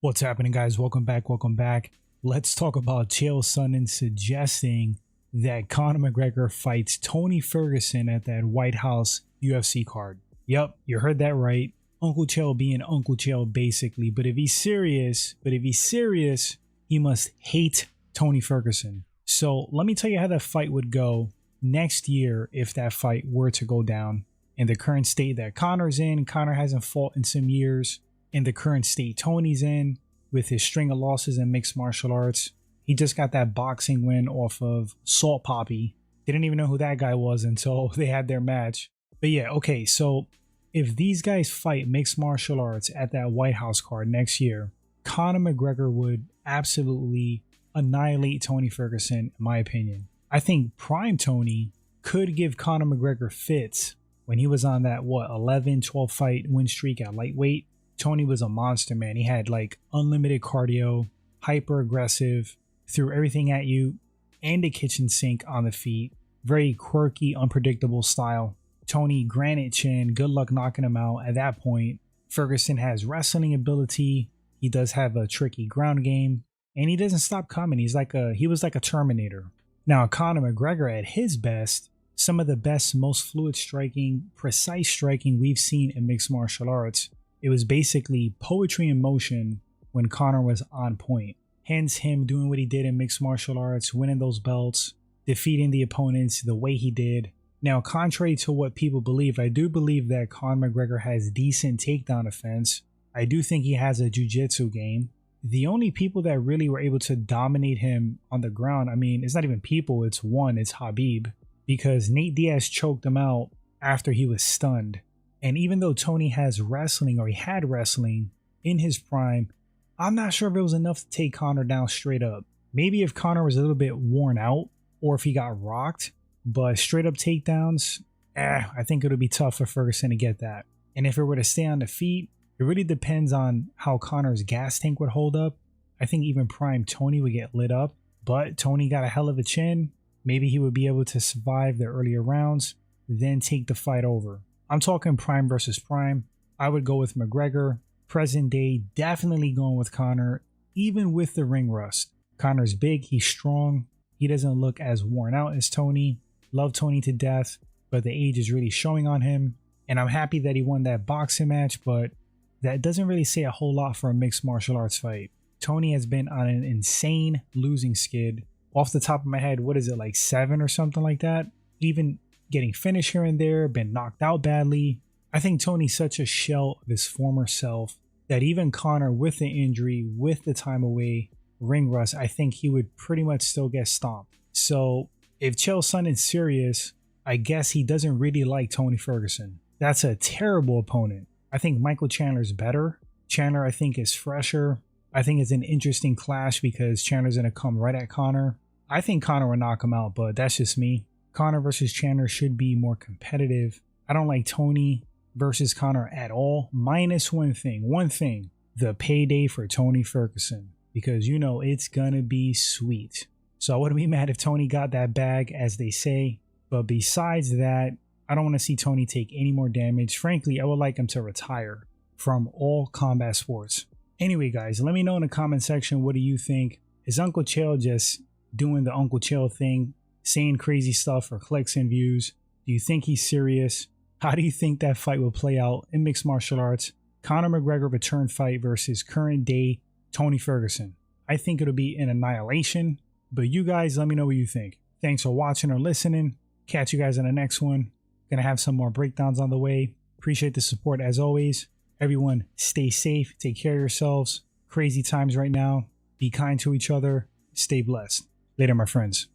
What's happening, guys? Welcome back. Welcome back. Let's talk about Chael Sonnen suggesting that Conor McGregor fights Tony Ferguson at that White House UFC card. Yep, you heard that right. Uncle Chael being Uncle Chael basically. But if he's serious, he must hate Tony Ferguson. So let me tell you how that fight would go next year if that fight were to go down. In the current state that Conor's in, Conor hasn't fought in some years. In the current state Tony's in, with his string of losses in mixed martial arts. He just got that boxing win off of Salt Poppy. Didn't even know who that guy was until they had their match. But yeah, okay, so if these guys fight mixed martial arts at that White House card next year, Conor McGregor would absolutely annihilate Tony Ferguson, in my opinion. I think prime Tony could give Conor McGregor fits when he was on that, 11-12 fight win streak at lightweight. Tony was a monster, man. He had like unlimited cardio, hyper aggressive, threw everything at you, and a kitchen sink on the feet. Very quirky, unpredictable style. Tony, granite chin, good luck knocking him out at that point. Ferguson has wrestling ability. He does have a tricky ground game, and he doesn't stop coming. He was like a Terminator. Now, Conor McGregor at his best, some of the best, most fluid striking, precise striking we've seen in mixed martial arts. It was basically poetry in motion when Conor was on point. Hence him doing what he did in mixed martial arts, winning those belts, defeating the opponents the way he did. Now, contrary to what people believe, I do believe that Conor McGregor has decent takedown offense. I do think he has a jiu-jitsu game. The only people that really were able to dominate him on the ground, I mean, it's not even people, it's Khabib, because Nate Diaz choked him out after he was stunned. And even though Tony has wrestling, or he had wrestling in his prime, I'm not sure if it was enough to take Conor down straight up. Maybe if Conor was a little bit worn out or if he got rocked, but straight up takedowns, I think it'll be tough for Ferguson to get that. And if it were to stay on the feet, it really depends on how Conor's gas tank would hold up. I think even prime Tony would get lit up, but Tony got a hell of a chin. Maybe he would be able to survive the earlier rounds, then take the fight over. I'm talking prime versus prime. I would go with McGregor. Present day, definitely going with Conor, even with the ring rust. Conor's big, he's strong. He doesn't look as worn out as Tony. Love Tony to death, but the age is really showing on him. And I'm happy that he won that boxing match, but that doesn't really say a whole lot for a mixed martial arts fight. Tony has been on an insane losing skid. Off the top of my head, what is it, like 7 or something like that? Even getting finished here and there, been knocked out badly. I think Tony's such a shell of his former self that even Conor, with the injury, with the time away, ring rust, I think he would pretty much still get stomped. So if Chael Sonnen's serious, I guess he doesn't really like Tony Ferguson. That's a terrible opponent. I think Michael Chandler's better. Chandler, I think, is fresher. I think it's an interesting clash because Chandler's going to come right at Conor. I think Conor will knock him out, but that's just me. Conor versus Chandler should be more competitive. I don't like Tony versus Conor at all, minus one thing, the payday for Tony Ferguson, because you know it's gonna be sweet. So I wouldn't be mad if Tony got that bag, as they say, but besides that, I don't want to see Tony take any more damage. Frankly, I would like him to retire from all combat sports. Anyway, guys, let me know in the comment section, what do you think? Is Uncle Chael just doing the Uncle Chael thing, saying crazy stuff for clicks and views? Do you think he's serious? How do you think that fight will play out in mixed martial arts? Conor McGregor return fight versus current day Tony Ferguson. I think it'll be an annihilation, but you guys let me know what you think. Thanks for watching or listening. Catch you guys in the next one. Gonna have some more breakdowns on the way. Appreciate the support as always. Everyone stay safe, take care of yourselves. Crazy times right now. Be kind to each other. Stay blessed. Later, my friends.